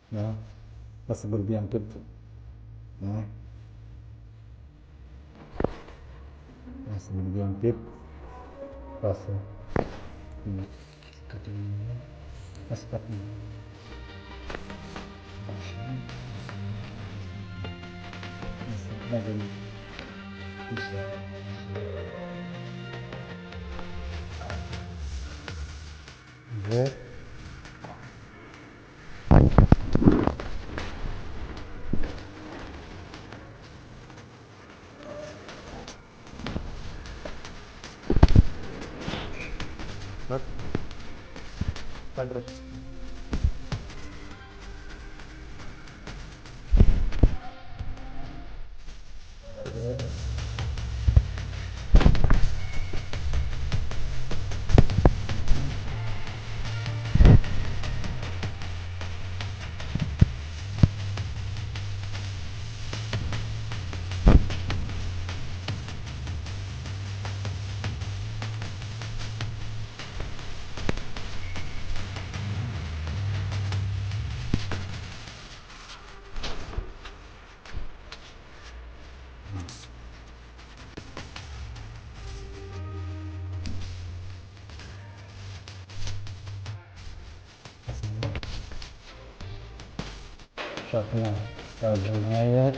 No, masih berdiam tuh. No, masih berdiam tip. Passo. Masih pakai. Masih lagi. Bisa. Good. Look. Padre. Shotnya, kalau air.